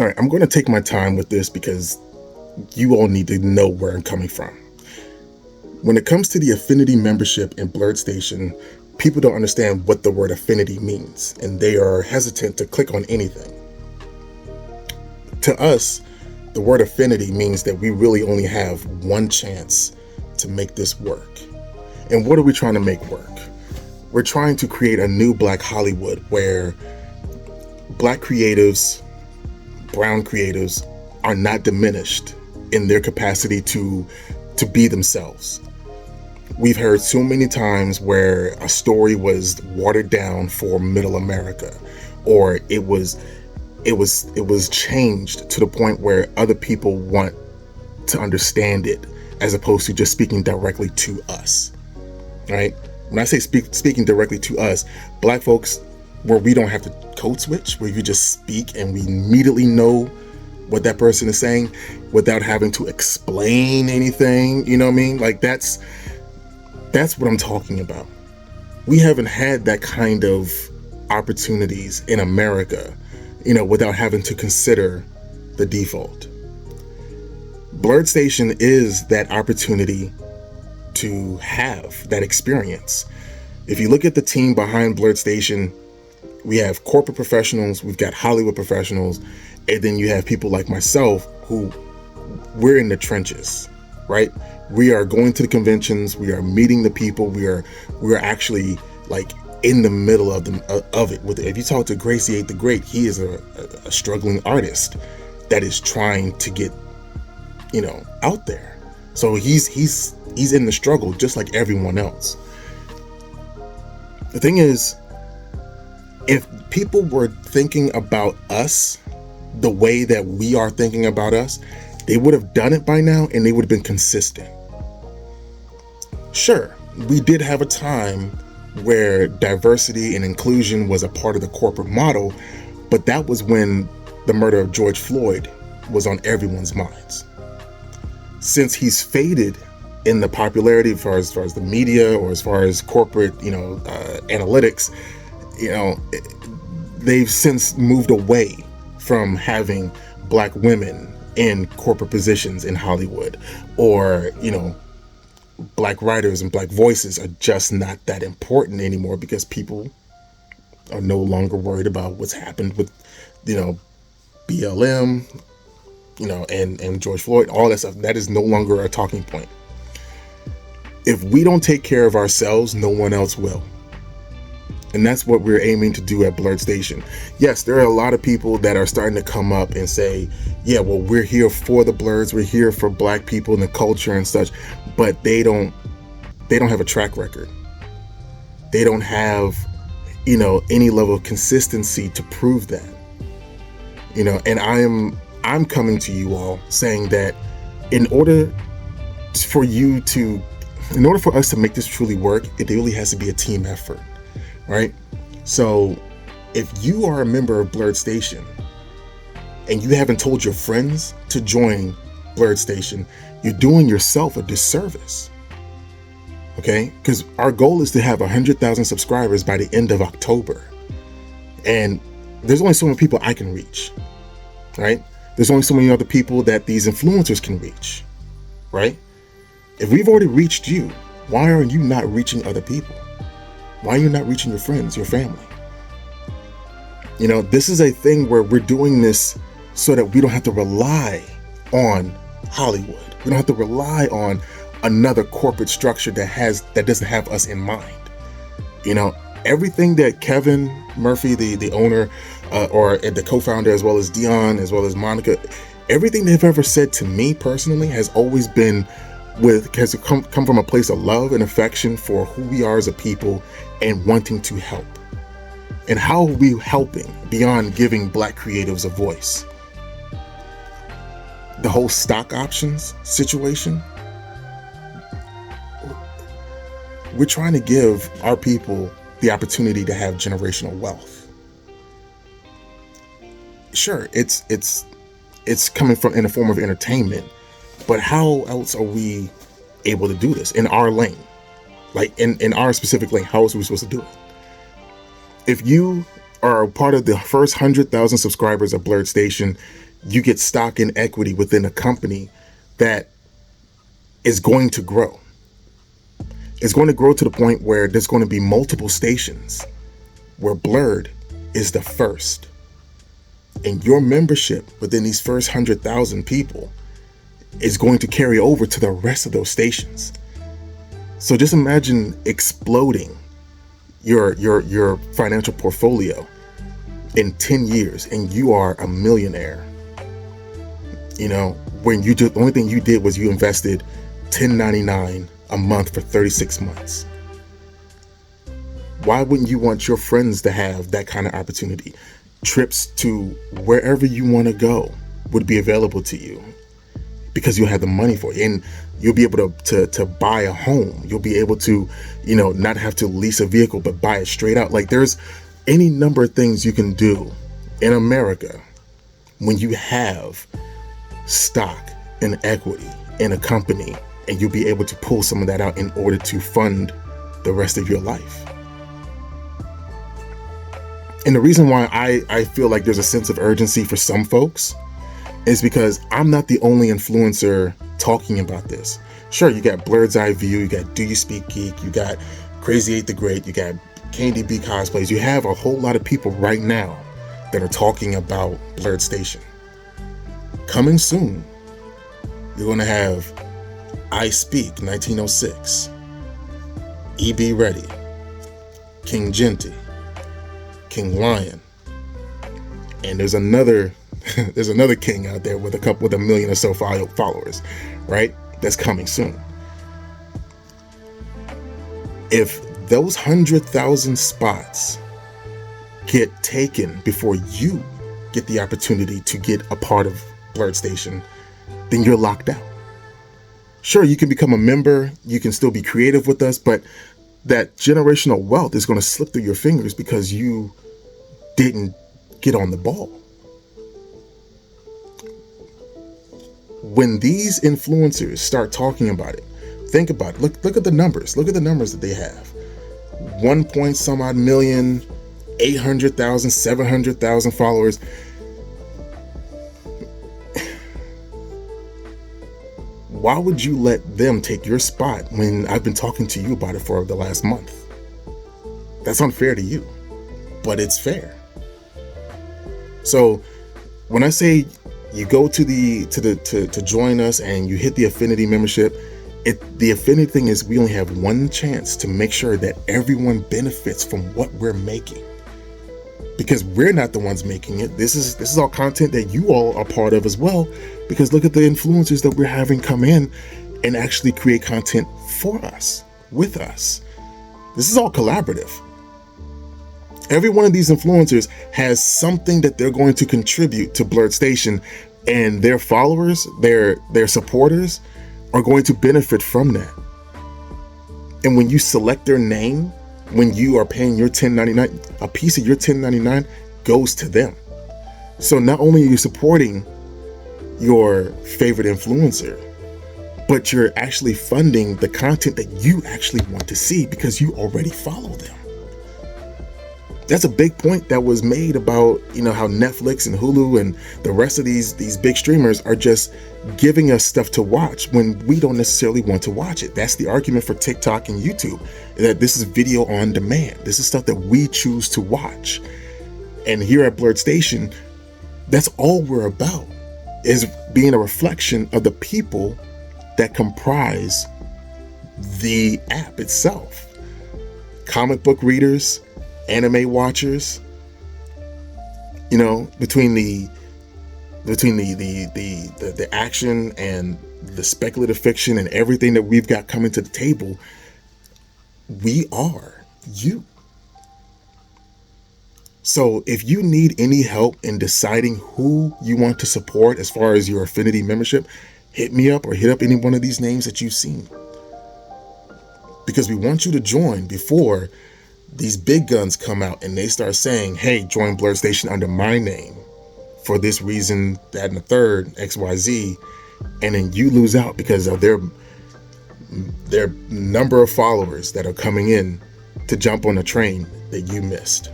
All right, I'm going to take my time with this because you all need to know where I'm coming from. When it comes to the affinity membership in Blerd Station, people don't understand what the word affinity means, and they are hesitant to click on anything. To us, the word affinity means that we really only have one chance to make this work. And what are we trying to make work? We're trying to create a new Black Hollywood where Black creatives, brown creatives are not diminished in their capacity to be themselves. We've heard so many times where a story was watered down for middle America, or it was changed to the point where other people want to understand it as opposed to just speaking directly to us, right? When I say speaking directly to us, Black folks, where we don't have to code switch, where you just speak and we immediately know what that person is saying without having to explain anything, you know what I mean? Like that's what I'm talking about. We haven't had that kind of opportunities in America, without having to consider the default. Blerd Station is that opportunity to have that experience. If you look at the team behind Blerd Station, we have corporate professionals, we've got Hollywood professionals, and then you have people like myself who we're in the trenches, right? We are going to the conventions, we are meeting the people, we are actually like in the middle of it. If you talk to Gracie 8 the Great, he is a struggling artist that is trying to get, out there. So he's in the struggle just like everyone else. The thing is, if people were thinking about us the way that we are thinking about us, they would have done it by now and they would have been consistent. Sure, we did have a time where diversity and inclusion was a part of the corporate model, but that was when the murder of George Floyd was on everyone's minds. Since he's faded in the popularity as far as the media or as far as corporate, analytics, they've since moved away from having Black women in corporate positions in Hollywood, or, Black writers and Black voices are just not that important anymore because people are no longer worried about what's happened with, BLM, and George Floyd, all that stuff. That is no longer a talking point. If we don't take care of ourselves, no one else will. And that's what we're aiming to do at Blerd Station. Yes, there are a lot of people that are starting to come up and say, yeah, well, we're here for the Blerds, we're here for Black people and the culture and such, but they don't have a track record. They don't have, any level of consistency to prove that. And I'm coming to you all saying that in order for us to make this truly work, it really has to be a team effort. Right? So if you are a member of Blerd Station and you haven't told your friends to join Blerd Station, you're doing yourself a disservice. Okay? Because our goal is to have 100,000 subscribers by the end of October. And there's only so many people I can reach. Right? There's only so many other people that these influencers can reach. Right? If we've already reached you, why are you not reaching other people? Why are you not reaching your friends, your family? This is a thing where we're doing this so that we don't have to rely on Hollywood. We don't have to rely on another corporate structure that doesn't have us in mind. Everything that Kevin Murphy, the owner, or the co-founder, as well as Dion, as well as Monica, everything they've ever said to me personally has always been has come from a place of love and affection for who we are as a people and wanting to help. And how are we helping beyond giving Black creatives a voice? The whole stock options situation, we're trying to give our people the opportunity to have generational wealth. Sure, it's coming from in the form of entertainment, but how else are we able to do this in our lane? Like in our specific lane, how else are we supposed to do it? If you are part of the first 100,000 subscribers of Blerd Station, you get stock and equity within a company that is going to grow. It's going to grow to the point where there's going to be multiple stations where Blerd is the first. And your membership within these first 100,000 people is going to carry over to the rest of those stations. So just imagine exploding your financial portfolio in 10 years and you are a millionaire. You know, when the only thing you did was you invested $10.99 a month for 36 months. Why wouldn't you want your friends to have that kind of opportunity? Trips to wherever you want to go would be available to you because you'll have the money for it, and you'll be able to buy a home. You'll be able to, you know, not have to lease a vehicle, but buy it straight out. Like, there's any number of things you can do in America when you have stock and equity in a company, and you'll be able to pull some of that out in order to fund the rest of your life. And the reason why I feel like there's a sense of urgency for some folks is because I'm not the only influencer talking about this. Sure, you got Blerd's Eye View, you got Do You Speak Geek, you got Crazy 8 the Great, you got Candy B Cosplays. You have a whole lot of people right now that are talking about Blerd Station. Coming soon, you're going to have I Speak 1906, E.B. Ready, King Genty, King Lion, and there's another king out there with a million or so followers, right? That's coming soon. If those 100,000 spots get taken before you get the opportunity to get a part of Blerd Station, then you're locked out. Sure, you can become a member, you can still be creative with us, but that generational wealth is going to slip through your fingers because you didn't get on the ball. When these influencers start talking about it, think about it. Look at the numbers. Look at the numbers that they have. 1 point some odd million, 800,000, 700,000 followers. Why would you let them take your spot when I've been talking to you about it for the last month? That's unfair to you, but it's fair. So when I say you go to join us and you hit the affinity membership, the affinity thing is we only have one chance to make sure that everyone benefits from what we're making, because we're not the ones making it. This is all content that you all are part of as well, because look at the influencers that we're having come in and actually create content for us, with us. This is all collaborative. Every one of these influencers has something that they're going to contribute to Blerd Station, and their followers, their supporters are going to benefit from that. And when you select their name, when you are paying your $10.99, a piece of your $10.99 goes to them. So not only are you supporting your favorite influencer, but you're actually funding the content that you actually want to see because you already follow them. That's a big point that was made about, you know, how Netflix and Hulu and the rest of these big streamers are just giving us stuff to watch when we don't necessarily want to watch it. That's the argument for TikTok and YouTube, that this is video on demand. This is stuff that we choose to watch. And here at Blerd Station, that's all we're about, is being a reflection of the people that comprise the app itself. Comic book readers, anime watchers, you know, between the action and the speculative fiction and everything that we've got coming to the table, we are you. So if you need any help in deciding who you want to support as far as your affinity membership, hit me up or hit up any one of these names that you've seen, because we want you to join before these big guns come out and they start saying, hey, join Blerd Station under my name for this reason, that, and the third, XYZ, and then you lose out because of their number of followers that are coming in to jump on a train that you missed.